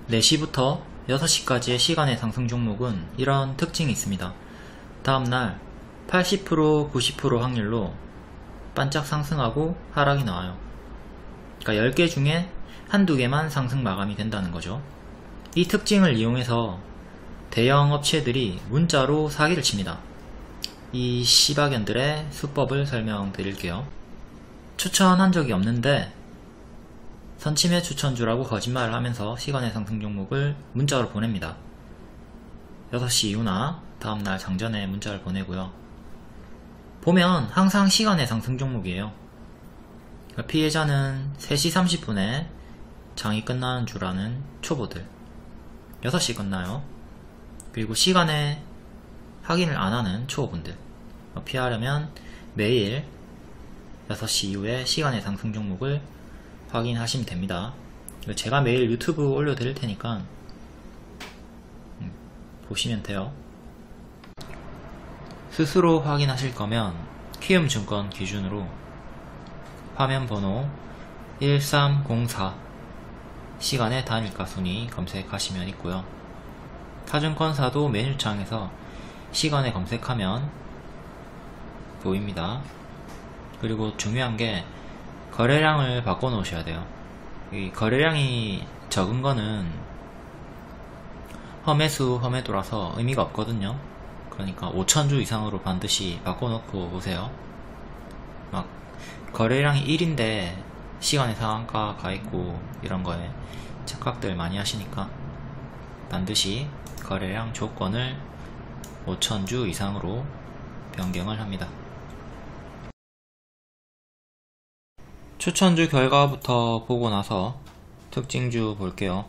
4시부터 6시까지의 시간의 상승 종목은 이런 특징이 있습니다. 다음날 80%, 90% 확률로 반짝 상승하고 하락이 나와요. 그러니까 10개 중에 한두 개만 상승 마감이 된다는 거죠. 이 특징을 이용해서 대형 업체들이 문자로 사기를 칩니다. 이 씨박연들의 수법을 설명드릴게요. 추천한 적이 없는데 선침해 추천주라고 거짓말을 하면서 시간의 상승 종목을 문자로 보냅니다. 6시 이후나 다음날 장전에 문자를 보내고요. 보면 항상 시간의 상승 종목이에요. 피해자는 3시 30분에 장이 끝나는 줄 아는 초보들, 6시 끝나요. 그리고 시간에 확인을 안하는 초보분들. 피하려면 매일 6시 이후에 시간의 상승 종목을 확인하시면 됩니다. 제가 매일 유튜브 올려드릴 테니까 보시면 돼요. 스스로 확인하실 거면 키움증권 기준으로 화면 번호 1304 시간의 단일가 순위 검색하시면 있고요. 타증권사도 메뉴창에서 시간에 검색하면 보입니다. 그리고 중요한게 거래량을 바꿔 놓으셔야 돼요. 이 거래량이 적은 거는 험해수 험해도라서 의미가 없거든요. 그러니까 5,000주 이상으로 반드시 바꿔놓고 오세요. 막 거래량이 1인데 시간의 상한가 가있고 이런 거에 착각들 많이 하시니까 반드시 거래량 조건을 5,000주 이상으로 변경을 합니다. 추천주 결과부터 보고 나서 특징주 볼게요.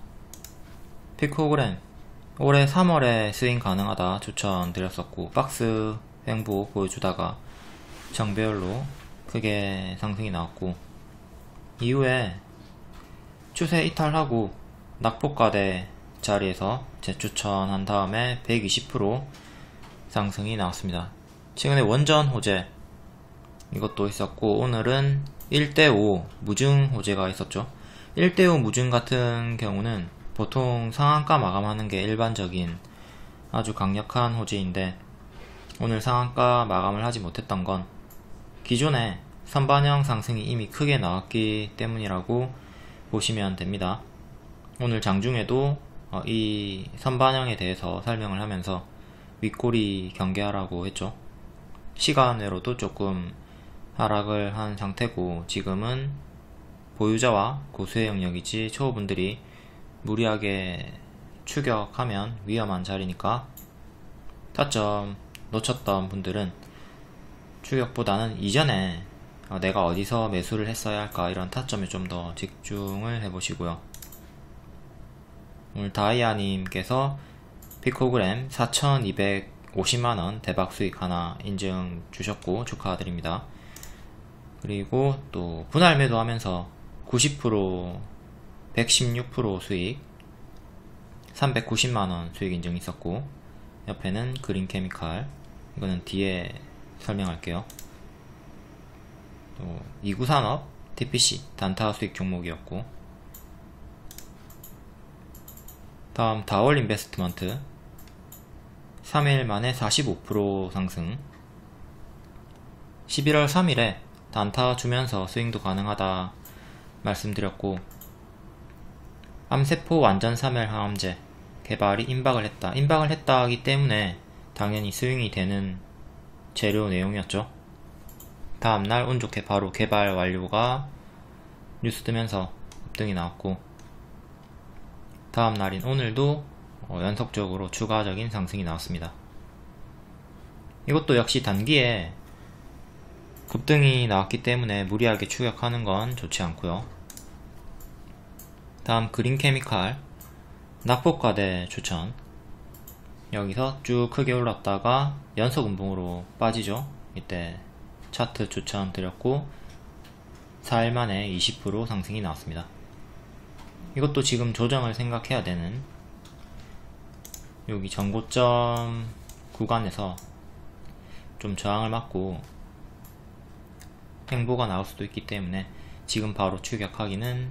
피코그램 올해 3월에 스윙 가능하다 추천드렸었고 박스 횡보 보여주다가 정배열로 크게 상승이 나왔고 이후에 추세 이탈하고 낙폭과대 자리에서 재추천한 다음에 120% 상승이 나왔습니다. 최근에 원전 호재 이것도 있었고 오늘은 1대5 무증 호재가 있었죠. 1대5 무증 같은 경우는 보통 상한가 마감하는 게 일반적인 아주 강력한 호재인데 오늘 상한가 마감을 하지 못했던 건 기존에 선반영 상승이 이미 크게 나왔기 때문이라고 보시면 됩니다. 오늘 장중에도 이 선반영에 대해서 설명을 하면서 윗꼬리 경계하라고 했죠. 시간외로도 조금 하락을 한 상태고 지금은 보유자와 고수의 영역이지 초보분들이 무리하게 추격하면 위험한 자리니까 타점 놓쳤던 분들은 추격보다는 이전에 내가 어디서 매수를 했어야 할까 이런 타점에 좀 더 집중을 해보시고요. 오늘 다이아님께서 피코그램 4,250만원 대박 수익 하나 인증 주셨고 축하드립니다. 그리고 또 분할 매도 하면서 90% 116% 수익 390만원 수익 인증 있었고 옆에는 그린케미칼 이거는 뒤에 설명할게요. 또 이구산업 TPC 단타 수익 종목이었고 다음 다월 인베스트먼트 3일 만에 45% 상승 11월 3일에 단타 주면서 스윙도 가능하다 말씀드렸고 암세포 완전 사멸 항암제 개발이 임박을 했다 하기 때문에 당연히 스윙이 되는 재료 내용이었죠. 다음날 운 좋게 바로 개발 완료가 뉴스 뜨면서 급등이 나왔고 다음날인 오늘도 연속적으로 추가적인 상승이 나왔습니다. 이것도 역시 단기에 급등이 나왔기 때문에 무리하게 추격하는 건 좋지 않고요. 다음 그린케미칼 낙폭과대 추천 여기서 쭉 크게 올랐다가 연속 음봉으로 빠지죠. 이때 차트 추천 드렸고 4일 만에 20% 상승이 나왔습니다. 이것도 지금 조정을 생각해야 되는 여기 전고점 구간에서 좀 저항을 맞고 횡보가 나올 수도 있기 때문에 지금 바로 추격하기는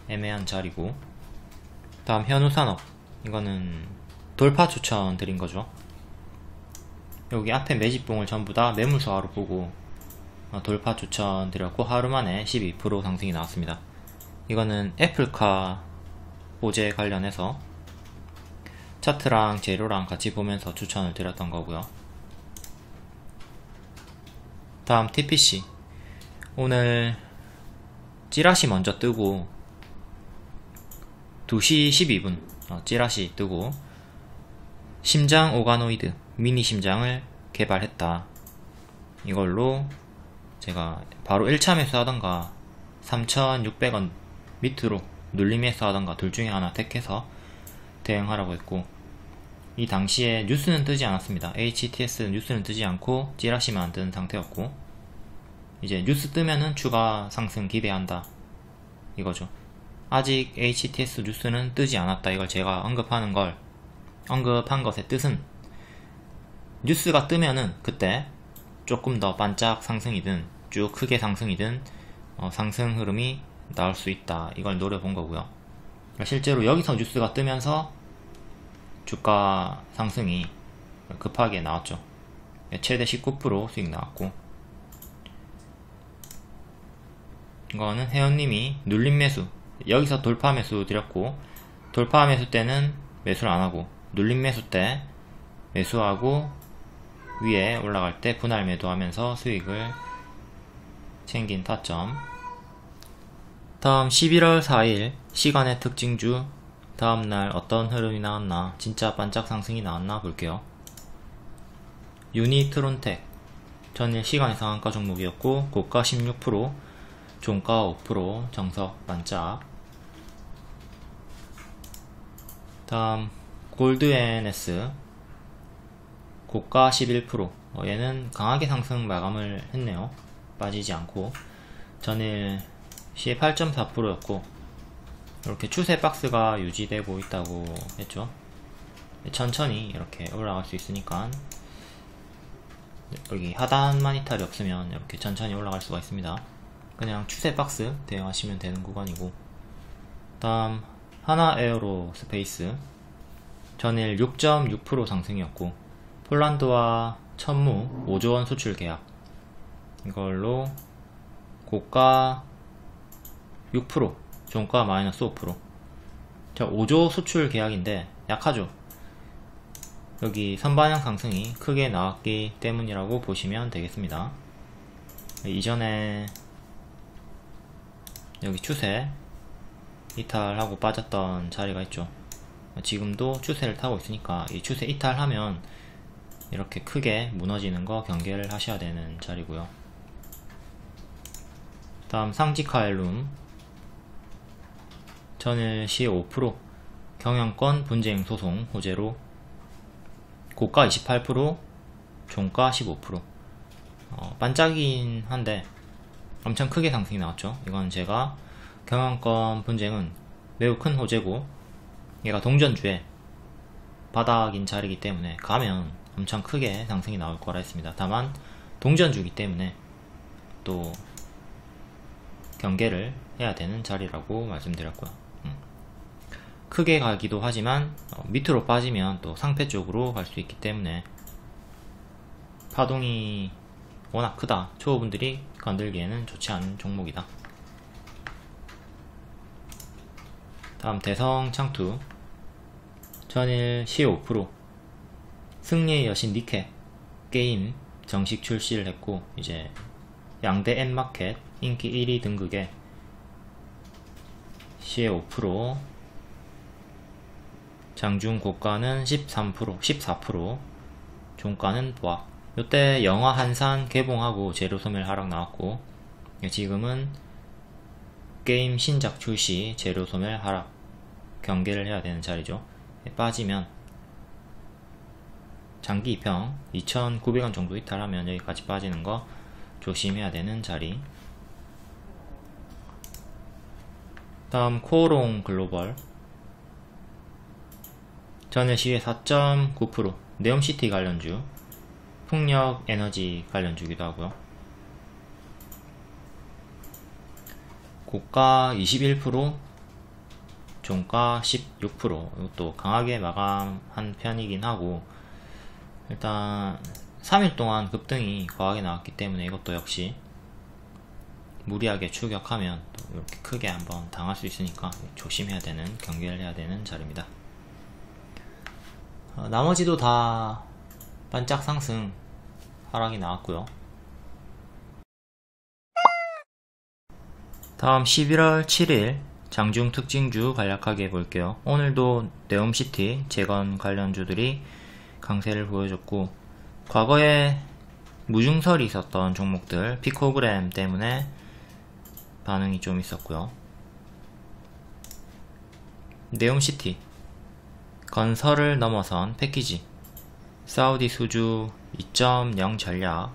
애매한 자리고 다음 현우산업, 이거는 돌파 추천 드린 거죠. 여기 앞에 매집봉을 전부 다 매물소화로 보고 돌파 추천 드렸고 하루 만에 12% 상승이 나왔습니다. 이거는 애플카 호재 관련해서 차트랑 재료랑 같이 보면서 추천을 드렸던 거고요. 다음 TPC, 오늘 찌라시 먼저 뜨고 2시 12분 찌라시 뜨고 심장 오가노이드 미니 심장을 개발했다. 이걸로 제가 바로 1차 매수 하던가 3,600원 밑으로 눌림 매수 하던가 둘 중에 하나 택해서 대응하라고 했고, 이 당시에 뉴스는 뜨지 않았습니다. HTS 뉴스는 뜨지 않고 찌라시만 뜬 상태였고, 이제 뉴스 뜨면은 추가 상승 기대한다 이거죠. 아직 HTS 뉴스는 뜨지 않았다. 이걸 제가 언급한 것의 뜻은, 뉴스가 뜨면은 그때 조금 더 반짝 상승이든 쭉 크게 상승이든 상승 흐름이 나올 수 있다. 이걸 노려본 거고요. 실제로 여기서 뉴스가 뜨면서 주가 상승이 급하게 나왔죠. 최대 19% 수익 나왔고, 이거는 회원님이 눌림 매수, 여기서 돌파 매수 드렸고, 돌파 매수 때는 매수를 안하고 눌림 매수 때 매수하고 위에 올라갈 때 분할 매도하면서 수익을 챙긴 타점. 다음 11월 4일 시간의 특징주, 다음날 어떤 흐름이 나왔나, 진짜 반짝 상승이 나왔나 볼게요. 유니트론텍, 전일 시간의 상한가 종목이었고 고가 16%, 종가 5%, 정석 반짝. 다음 골드NS, 고가 11%, 얘는 강하게 상승 마감을 했네요. 빠지지 않고. 전일 시에 8.4%였고 이렇게 추세 박스가 유지되고 있다고 했죠. 천천히 이렇게 올라갈 수 있으니까, 여기 하단만 이탈이 없으면 이렇게 천천히 올라갈 수가 있습니다. 그냥 추세 박스 대응하시면 되는 구간이고, 다음 하나에어로스페이스, 전일 6.6% 상승이었고 폴란드와 천무 5조원 수출 계약, 이걸로 고가 6%, 종가 마이너스 5%. 자, 5조 수출 계약인데 약하죠. 여기 선반영 상승이 크게 나왔기 때문이라고 보시면 되겠습니다. 이전에 여기 추세 이탈하고 빠졌던 자리가 있죠. 지금도 추세를 타고 있으니까 이 추세 이탈하면 이렇게 크게 무너지는 거 경계를 하셔야 되는 자리고요. 다음 상지카엘룸, 전일 시에 5% 경영권 분쟁 소송 호재로 고가 28%, 종가 15%. 반짝이긴 한데 엄청 크게 상승이 나왔죠. 이건 제가 경영권 분쟁은 매우 큰 호재고, 얘가 동전주에 바닥인 자리이기 때문에 가면 엄청 크게 상승이 나올 거라 했습니다. 다만 동전주이기 때문에 또 경계를 해야 되는 자리라고 말씀드렸고요. 크게 가기도 하지만 밑으로 빠지면 또 상패 쪽으로 갈 수 있기 때문에 파동이 워낙 크다, 초보분들이 건들기에는 좋지 않은 종목이다. 다음 대성창투, 전일 시에 5%, 승리의 여신 니케 게임 정식 출시를 했고, 이제 양대 N마켓 인기 1위 등극에 시에 5%, 장중 고가는 13%, 14%, 종가는 보합. 요때 영화 한산 개봉하고 재료 소멸 하락 나왔고, 지금은 게임 신작 출시 재료 소멸 하락 경계를 해야 되는 자리죠. 빠지면 장기 입형 2,900원 정도 이탈하면 여기까지 빠지는 거 조심해야 되는 자리. 다음 코오롱 글로벌, 전일 시에 4.9%, 네옴시티 관련주, 풍력 에너지 관련주기도 하고요. 고가 21%, 종가 16%. 이것도 강하게 마감한 편이긴 하고, 일단 3일 동안 급등이 과하게 나왔기 때문에 이것도 역시 무리하게 추격하면 또 이렇게 크게 한번 당할 수 있으니까 조심해야 되는, 경계를 해야 되는 자리입니다. 나머지도 다 반짝 상승, 하락이 나왔고요. 다음 11월 7일 장중 특징주 간략하게 볼게요. 오늘도 네옴시티, 재건 관련주들이 강세를 보여줬고, 과거에 무중설이 있었던 종목들 피코그램 때문에 반응이 좀 있었고요. 네옴시티, 건설을 넘어선 패키지, 사우디 수주 2.0 전략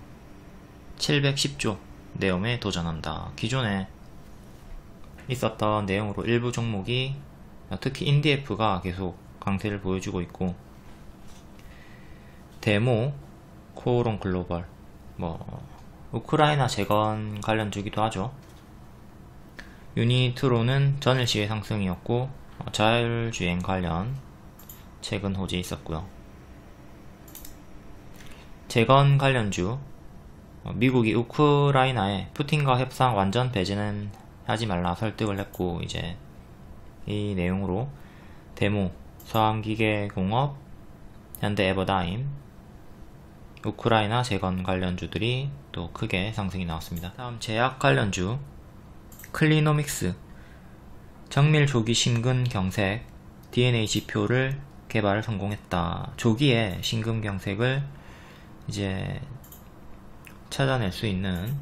710조 네옴에 도전한다. 기존에 있었던 내용으로 일부 종목이, 특히 인디에프가 계속 강세를 보여주고 있고, 데모, 코오롱 글로벌, 우크라이나 재건 관련주기도 하죠. 유니트로는 전일시의 상승이었고, 자율주행 관련 최근 호재 있었고요. 재건 관련주, 미국이 우크라이나에 푸틴과 협상 완전 배제는 하지 말라 설득을 했고, 이제 이 내용으로 데모, 서암기계공업, 현대에버다임, 우크라이나 재건 관련주들이 또 크게 상승이 나왔습니다. 다음 제약 관련주, 클리노믹스, 정밀 조기 심근경색 DNA 지표를 개발을 성공했다. 조기에 심근경색을 이제 찾아낼 수 있는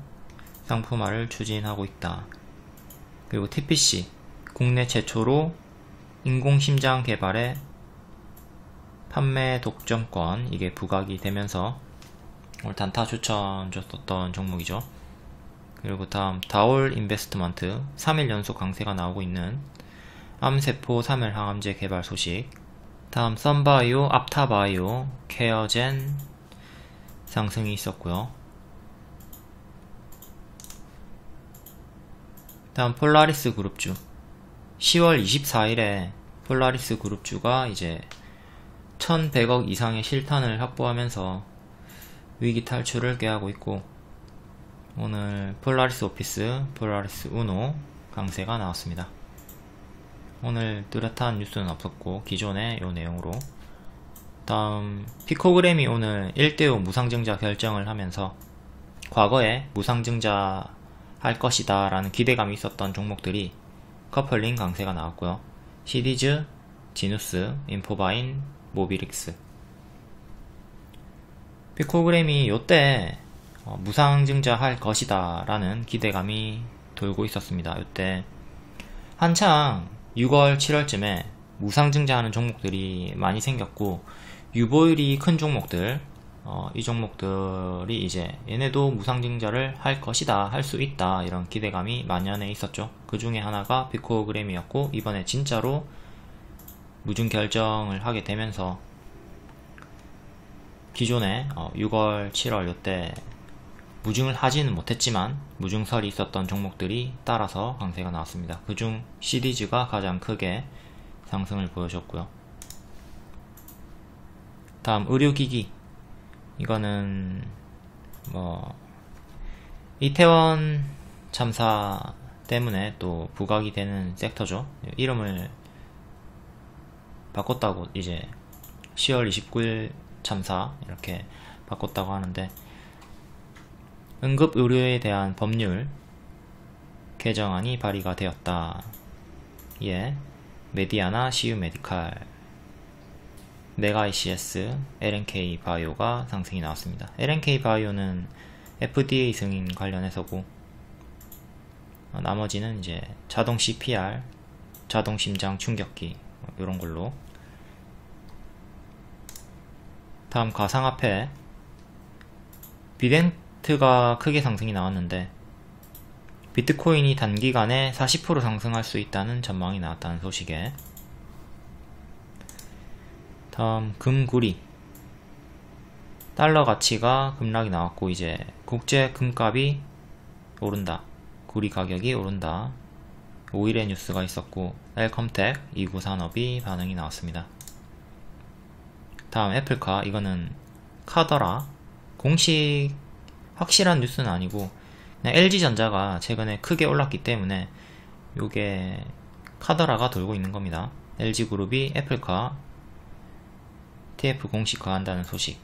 상품화를 추진하고 있다. 그리고 TPC, 국내 최초로 인공심장 개발에 판매 독점권, 이게 부각이 되면서 오늘 단타 추천 줬었던 종목이죠. 그리고 다음 다올 인베스트먼트, 3일 연속 강세가 나오고 있는 암세포 3일 항암제 개발 소식. 다음 썬바이오, 앞타바이오, 케어젠 상승이 있었고요. 다음 폴라리스 그룹주, 10월 24일에 폴라리스 그룹주가 이제 1100억 이상의 실탄을 확보하면서 위기 탈출을 꾀하고 있고, 오늘 폴라리스 오피스, 폴라리스 우노 강세가 나왔습니다. 오늘 뚜렷한 뉴스는 없었고 기존의 요 내용으로. 다음 피코그램이 오늘 1대5 무상증자 결정을 하면서 과거에 무상증자 할 것이다 라는 기대감이 있었던 종목들이 커플링 강세가 나왔고요. 시디즈, 지누스, 인포바인, 모비릭스. 피코그램이 요때 무상증자 할 것이다 라는 기대감이 돌고 있었습니다. 요때 한창 6월 7월쯤에 무상증자하는 종목들이 많이 생겼고, 유보율이 큰 종목들, 이 종목들이 이제 얘네도 무상증자를 할 것이다, 할 수 있다, 이런 기대감이 만연해 있었죠. 그 중에 하나가 피코그램이었고, 이번에 진짜로 무증 결정을 하게 되면서 기존에 6월 7월 요때 무증을 하지는 못했지만 무증설이 있었던 종목들이 따라서 강세가 나왔습니다. 그중 시디즈가 가장 크게 상승을 보여줬고요. 다음 의료기기, 이거는 이태원 참사 때문에 또 부각이 되는 섹터죠. 이름을 바꿨다고, 이제 10월 29일 참사 이렇게 바꿨다고 하는데, 응급의료에 대한 법률 개정안이 발의가 되었다. 예, 메디아나 CU 메디칼, 메가ICS, LNK 바이오가 상승이 나왔습니다. LNK 바이오는 FDA 승인 관련해서고, 나머지는 이제 자동 CPR, 자동 심장 충격기 이런 걸로. 다음 가상화폐, 비덴트가 크게 상승이 나왔는데 비트코인이 단기간에 40% 상승할 수 있다는 전망이 나왔다는 소식에. 다음 금구리, 달러 가치가 급락이 나왔고 이제 국제 금값이 오른다, 구리 가격이 오른다. 5일의 뉴스가 있었고 엘컴텍 2구 산업이 반응이 나왔습니다. 다음 애플카, 이거는 카더라. 공식 확실한 뉴스는 아니고 그냥 LG전자가 최근에 크게 올랐기 때문에 요게 카더라가 돌고 있는 겁니다. LG그룹이 애플카 TF 공식화한다는 소식,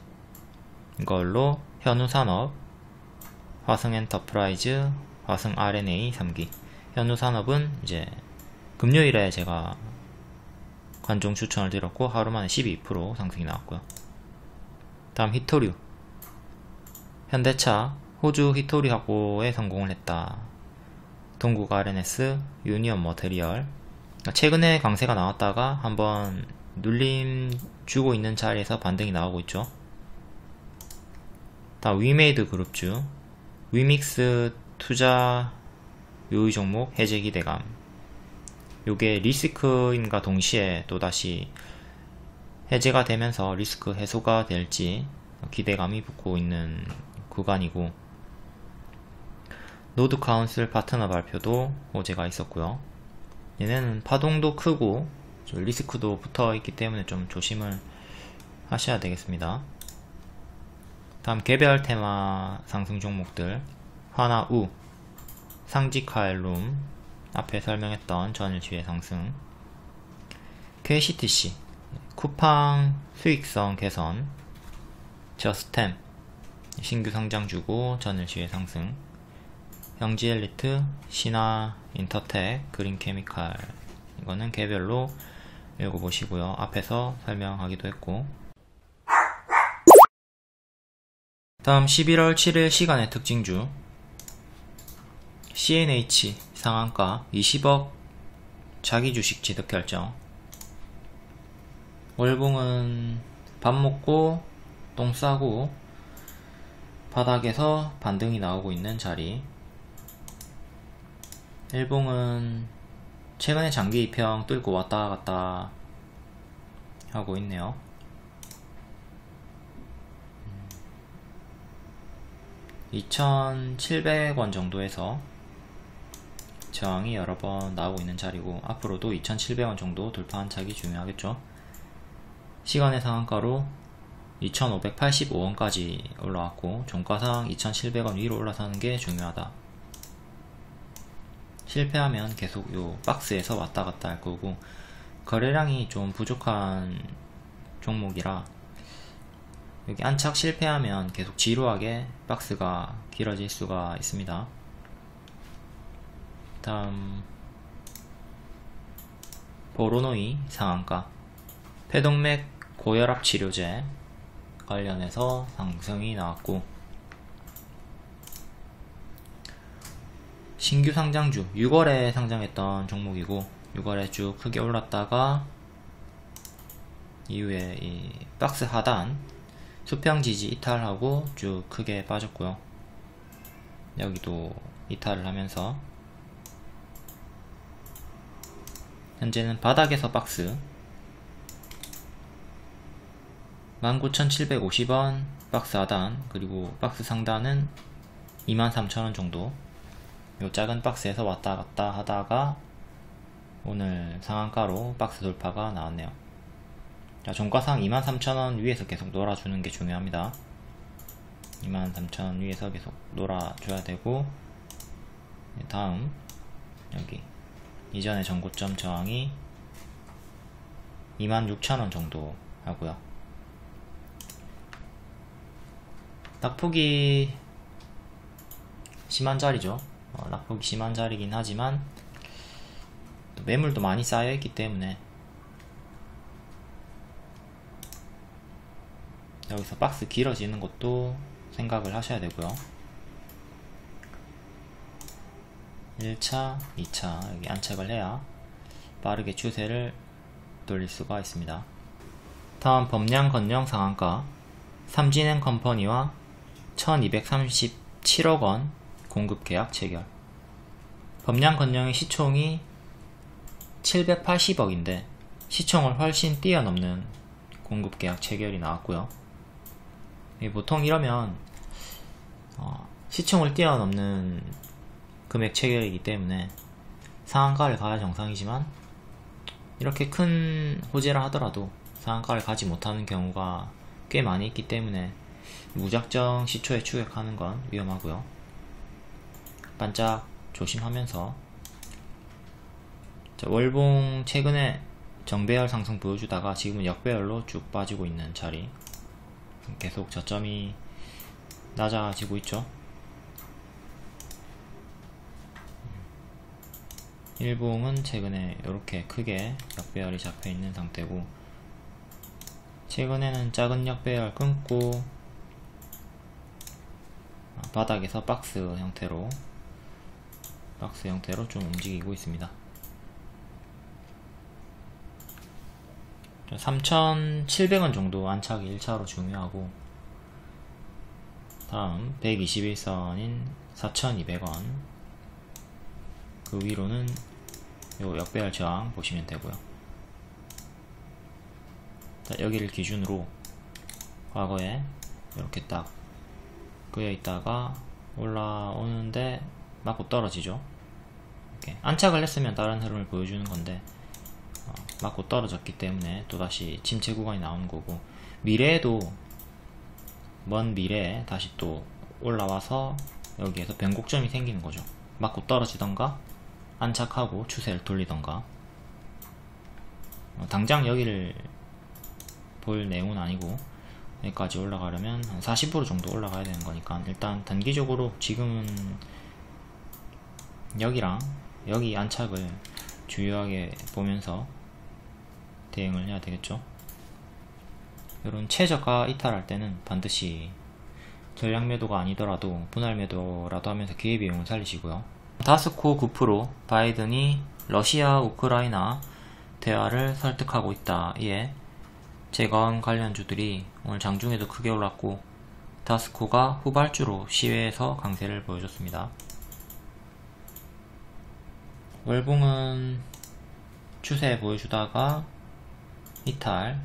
이걸로 현우산업, 화승엔터프라이즈, 화승 RNA 3기. 현우산업은 이제 금요일에 제가 관종 추천을 드렸고 하루 만에 12% 상승이 나왔고요. 다음 히토류, 현대차 호주 히토류 확보에 성공을 했다. 동국 RNS, 유니온 머테리얼. 최근에 강세가 나왔다가 한번 눌림 주고 있는 자리에서 반등이 나오고 있죠. 다음 위메이드 그룹주, 위믹스 투자 요의 종목 해제 기대감. 요게 리스크인과 동시에 또다시 해제가 되면서 리스크 해소가 될지 기대감이 붙고 있는 구간이고, 노드 카운슬 파트너 발표도 어제가 있었고요. 얘네는 파동도 크고 리스크도 붙어 있기 때문에 좀 조심을 하셔야 되겠습니다. 다음 개별 테마 상승 종목들, 하나우, 상지카엘룸, 앞에 설명했던 전일주의 상승, KCTC, 쿠팡 수익성 개선, 저스템, 신규 상장주고 전일주의 상승, 영지엘리트, 신화, 인터텍, 그린케미칼, 이거는 개별로 읽어보시고요. 앞에서 설명하기도 했고. 다음 11월 7일 시간의 특징주, CNH 상한가 20억 자기주식 취득 결정. 월봉은 밥 먹고 똥 싸고 바닥에서 반등이 나오고 있는 자리. 일봉은 최근에 장기 이평 뚫고 왔다 갔다 하고 있네요. 2,700원 정도에서 저항이 여러 번 나오고 있는 자리고, 앞으로도 2,700원 정도 돌파한 차기 중요하겠죠. 시간의 상한가로 2,585원까지 올라왔고, 종가상 2,700원 위로 올라서는 게 중요하다. 실패하면 계속 요 박스에서 왔다 갔다 할 거고, 거래량이 좀 부족한 종목이라 여기 안착 실패하면 계속 지루하게 박스가 길어질 수가 있습니다. 다음 보로노이 상한가, 폐동맥 고혈압 치료제 관련해서 상승이 나왔고, 신규 상장주 6월에 상장했던 종목이고 6월에 쭉 크게 올랐다가 이후에 이 박스 하단 수평 지지 이탈하고 쭉 크게 빠졌고요. 여기도 이탈을 하면서 현재는 바닥에서 박스 19,750원 박스 하단, 그리고 박스 상단은 23,000원 정도, 요 작은 박스에서 왔다 갔다 하다가 오늘 상한가로 박스 돌파가 나왔네요. 자, 종가상 23,000원 위에서 계속 놀아주는 게 중요합니다. 23,000원 위에서 계속 놀아줘야 되고, 다음 여기 이전의 전고점 저항이 26,000원 정도 하고요. 낙폭이 심한 자리죠. 낙폭이 심한 자리긴 하지만 또 매물도 많이 쌓여있기 때문에 여기서 박스 길어지는 것도 생각을 하셔야 되고요. 1차, 2차 여기 안착을 해야 빠르게 추세를 돌릴 수가 있습니다. 다음 범량 건영 상한가, 삼진행 컴퍼니와 1237억원 공급계약 체결. 범량 건영의 시총이 780억인데 시총을 훨씬 뛰어넘는 공급계약 체결이 나왔고요. 보통 이러면 시총을 뛰어넘는 금액 체결이기 때문에 상한가를 가야 정상이지만 이렇게 큰 호재라 하더라도 상한가를 가지 못하는 경우가 꽤 많이 있기 때문에 무작정 시초에 추격하는 건 위험하고요. 반짝 조심하면서, 자, 월봉 최근에 정배열 상승 보여주다가 지금은 역배열로 쭉 빠지고 있는 자리, 계속 저점이 낮아지고 있죠. 일봉은 최근에 이렇게 크게 역배열이 잡혀 있는 상태고, 최근에는 작은 역배열 끊고 바닥에서 박스 형태로 좀 움직이고 있습니다. 3,700원 정도 안착이 1차로 중요하고, 다음 121선인 4,200원, 그 위로는 요 역배열 저항 보시면 되고요. 자, 여기를 기준으로 과거에 이렇게 딱 그여 있다가 올라오는데 맞고 떨어지죠. 이렇게 안착을 했으면 다른 흐름을 보여주는 건데 맞고 떨어졌기 때문에 또다시 침체 구간이 나오는 거고, 미래에도 먼 미래에 다시 또 올라와서 여기에서 변곡점이 생기는 거죠. 맞고 떨어지던가 안착하고 추세를 돌리던가. 당장 여기를 볼 내용은 아니고, 여기까지 올라가려면 한 40% 정도 올라가야 되는 거니까 일단 단기적으로 지금은 여기랑 여기 안착을 주요하게 보면서 대응을 해야 되겠죠. 이런 최저가 이탈할 때는 반드시 전략 매도가 아니더라도 분할 매도라도 하면서 기회비용을 살리시고요. 다스코 9%, 바이든이 러시아 우크라이나 대화를 설득하고 있다. 이에 재건 관련주들이 오늘 장중에도 크게 올랐고, 다스코가 후발주로 시외에서 강세를 보여줬습니다. 월봉은 추세 보여주다가 이탈,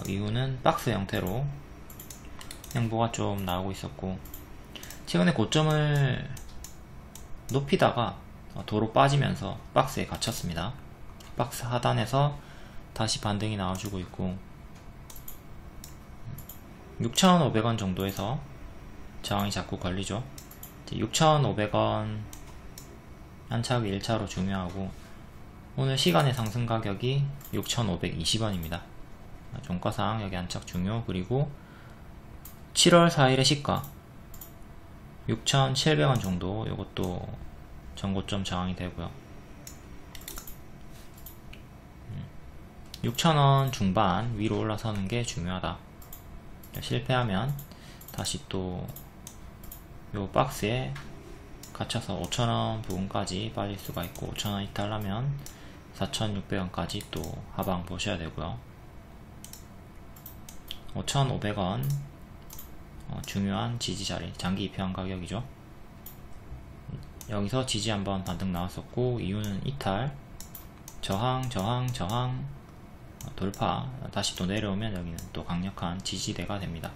이후는 박스 형태로 양보가 좀 나오고 있었고, 최근에 고점을 높이다가 도로 빠지면서 박스에 갇혔습니다. 박스 하단에서 다시 반등이 나와주고 있고, 6,500원 정도에서 저항이 자꾸 걸리죠. 6,500원 안착이 1차로 중요하고, 오늘 시간의 상승 가격이 6,520원입니다. 종가상 여기 안착 중요. 그리고 7월 4일의 시가 6,700원 정도, 이것도 전고점 저항이 되고요. 6,000원 중반 위로 올라서는 게 중요하다. 실패하면 다시 또 요 박스에 갇혀서 5,000원 부분까지 빠질 수가 있고, 5,000원 이탈하면 4,600원까지 또 하방 보셔야 되고요. 5,500원 중요한 지지자리, 장기 입현 가격이죠. 여기서 지지 한번 반등 나왔었고, 이유는 이탈, 저항 돌파, 다시 또 내려오면 여기는 또 강력한 지지대가 됩니다.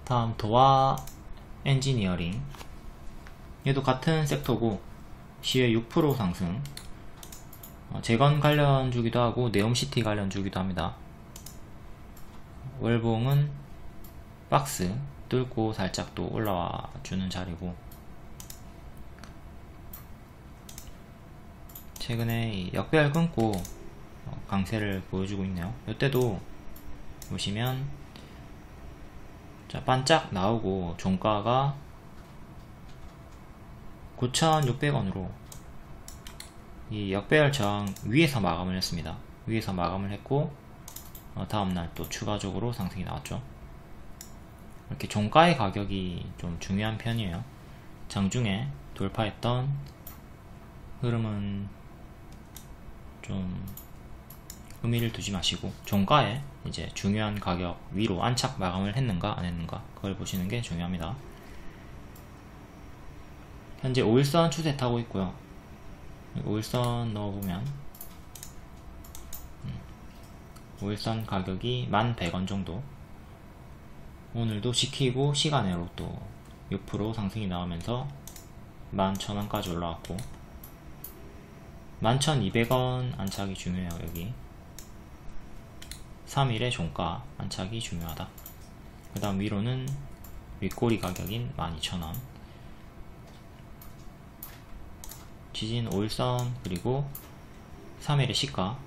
다음 도화 엔지니어링, 얘도 같은 섹터고 시외 6% 상승, 재건 관련 주기도 하고 네옴시티 관련 주기도 합니다. 월봉은 박스 뚫고 살짝 또 올라와 주는 자리고, 최근에 역배열 끊고 강세를 보여주고 있네요. 이때도 보시면 자, 반짝 나오고 종가가 9,600원으로 이 역배열 저항 위에서 마감을 했습니다. 위에서 마감을 했고, 다음날 또 추가적으로 상승이 나왔죠. 이렇게 종가의 가격이 좀 중요한 편이에요. 장중에 돌파했던 흐름은 좀 의미를 두지 마시고, 종가에 이제 중요한 가격 위로 안착 마감을 했는가 안 했는가, 그걸 보시는 게 중요합니다. 현재 5일선 추세 타고 있고요. 5일선 넣어보면 5일선 가격이 1,100원 정도, 오늘도 지키고 시간으로 또 6% 상승이 나오면서 11,000원까지 올라왔고 11,200원 안착이 중요해요. 여기 3일의 종가 안착이 중요하다. 그 다음 위로는 윗꼬리 가격인 12,000원, 지진 5일선, 그리고 3일의 시가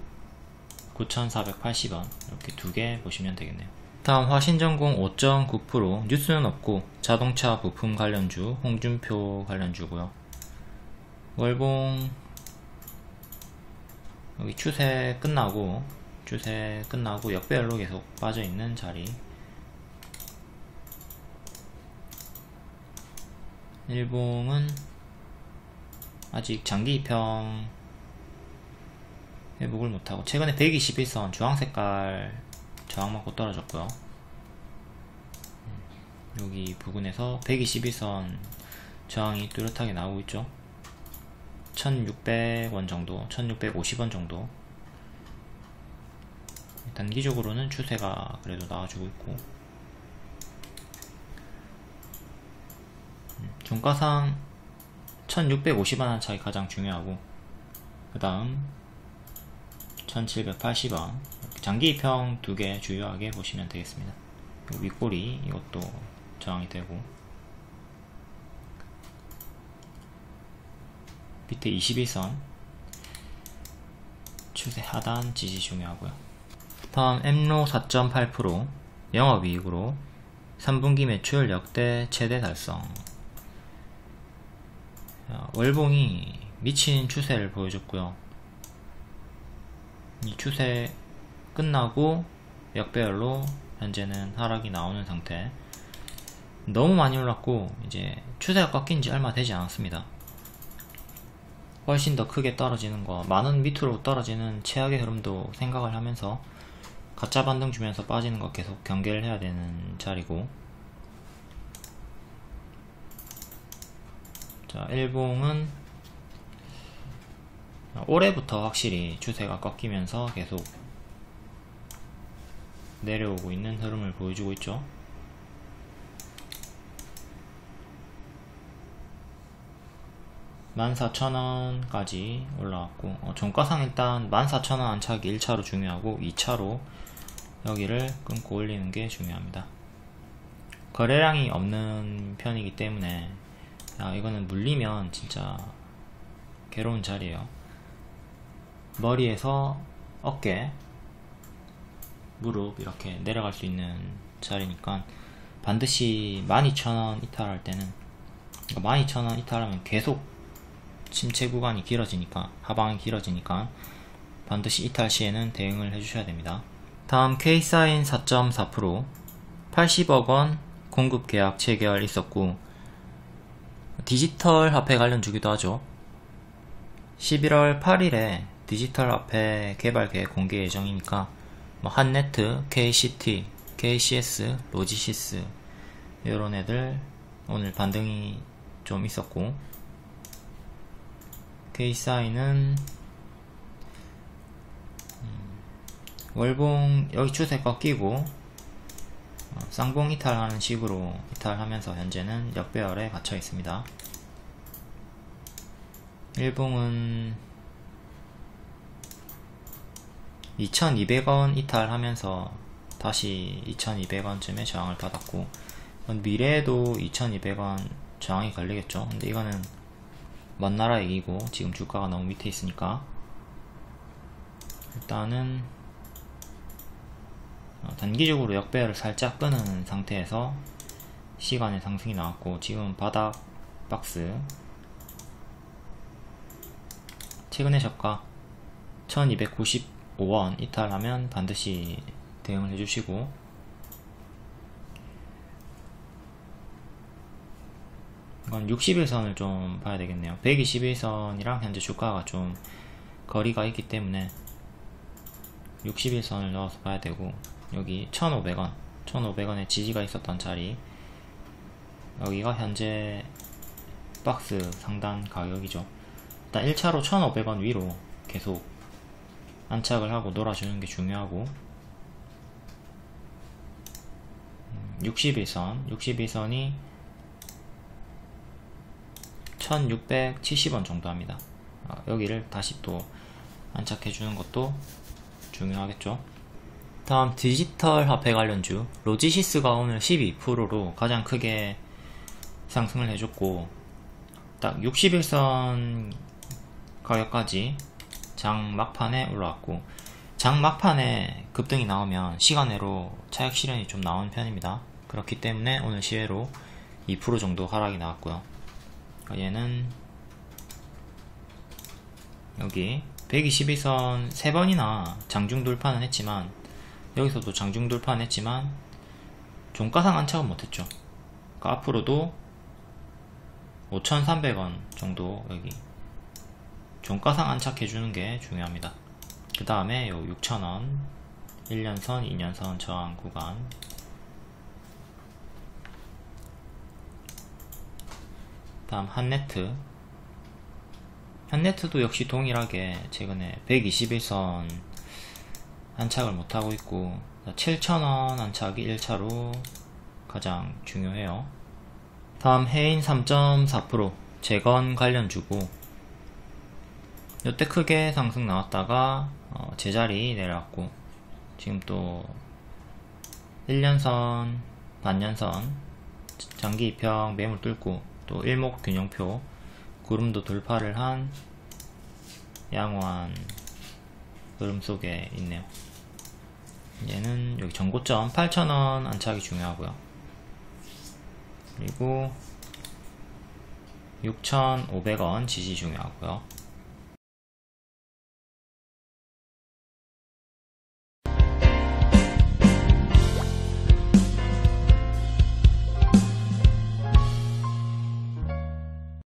9,480원, 이렇게 두 개 보시면 되겠네요. 다음 화신전공 5.9%, 뉴스는 없고 자동차 부품 관련주, 홍준표 관련주고요. 월봉 여기 추세 끝나고 역배열로 계속 빠져있는 자리. 일봉은 아직 장기 입형 회복을 못하고 최근에 121선 주황색깔 저항받고 떨어졌고요. 여기 부근에서 121선 저항이 뚜렷하게 나오고 있죠. 1600원 정도, 1650원 정도. 단기적으로는 추세가 그래도 나와주고 있고, 종가상 1650원 안착이 가장 중요하고, 그 다음 1780원, 장기 입형 두 개 주요하게 보시면 되겠습니다. 윗꼬리 이것도 저항이 되고, 밑에 21선 추세 하단 지지 중요하고요. 다음 엠로 4.8% 영업이익으로 3분기 매출 역대 최대 달성. 월봉이 미친 추세를 보여줬고요. 이 추세 끝나고 역배열로 현재는 하락이 나오는 상태. 너무 많이 올랐고 이제 추세가 꺾인 지 얼마 되지 않았습니다. 훨씬 더 크게 떨어지는 거, 많은 밑으로 떨어지는 최악의 흐름도 생각을 하면서 가짜 반등 주면서 빠지는 거 계속 경계를 해야 되는 자리고, 자, 일봉은 올해부터 확실히 추세가 꺾이면서 계속 내려오고 있는 흐름을 보여주고 있죠. (14,000원까지) 올라왔고, 종가상 일단 14,000원 안착이 1차로 중요하고 2차로 여기를 끊고 올리는 게 중요합니다. 거래량이 없는 편이기 때문에 이거는 물리면 진짜 괴로운 자리예요. 머리에서 어깨, 무릎 이렇게 내려갈 수 있는 자리니까 반드시 12,000원 이탈할 때는, 12,000원 이탈하면 계속 침체 구간이 길어지니까, 하방이 길어지니까 반드시 이탈 시에는 대응을 해주셔야 됩니다. 다음 K사인 4.4% 80억원 공급 계약 체결 있었고, 디지털 화폐 관련주기도 하죠. 11월 8일에 디지털 화폐 개발 계획 공개 예정이니까 한네트, KCT, KCS, 로지시스 이런 애들 오늘 반등이 좀 있었고, K사인은 월봉 여기 추세 꺾이고 쌍봉 이탈하는 식으로 이탈하면서 현재는 역배열에 갇혀 있습니다. 일봉은 2200원 이탈하면서 다시 2200원쯤에 저항을 받았고, 미래에도 2200원 저항이 걸리겠죠. 근데 이거는 먼 나라 얘기고 지금 주가가 너무 밑에 있으니까 일단은 단기적으로 역배열을 살짝 끄는 상태에서 시간의 상승이 나왔고, 지금 바닥 박스 최근의 저가 1295원 이탈하면 반드시 대응을 해주시고, 이건 60일선을 좀 봐야 되겠네요. 121선이랑 현재 주가가 좀 거리가 있기 때문에 60일선을 넣어서 봐야 되고, 여기 1,500원 1,500원에 지지가 있었던 자리, 여기가 현재 박스 상단 가격이죠. 일단 1차로 1,500원 위로 계속 안착을 하고 놀아주는 게 중요하고, 61선이 1670원 정도 합니다. 여기를 다시 또 안착해 주는 것도 중요하겠죠. 다음 디지털 화폐 관련주 로지시스가 오늘 12%로 가장 크게 상승을 해줬고, 딱 61선 가격까지 장 막판에 올라왔고, 장 막판에 급등이 나오면 시간외로 차익 실현이 좀 나오는 편입니다. 그렇기 때문에 오늘 시외로 2% 정도 하락이 나왔고요. 얘는 여기 121선 3번이나 장중 돌파는 했지만, 여기서도 장중 돌파는 했지만 종가상 안착은 못했죠. 그러니까 앞으로도 5,300원 정도 여기 종가상 안착해주는 게 중요합니다. 그 다음에 요 6,000원 1년선 2년선 저항 구간, 다음 한네트도 역시 동일하게 최근에 121선 안착을 못하고 있고, 7,000원 안착이 1차로 가장 중요해요. 다음 해인 3.4% 재건 관련주고, 이때 크게 상승 나왔다가 제자리 내려왔고, 지금 또 1년선 반년선 장기 입형 매물 뚫고 또 일목균형표 구름도 돌파를 한 양호한 흐름 속에 있네요. 얘는 여기 전고점 8,000원 안착이 중요하고요. 그리고 6,500원 지지 중요하고요.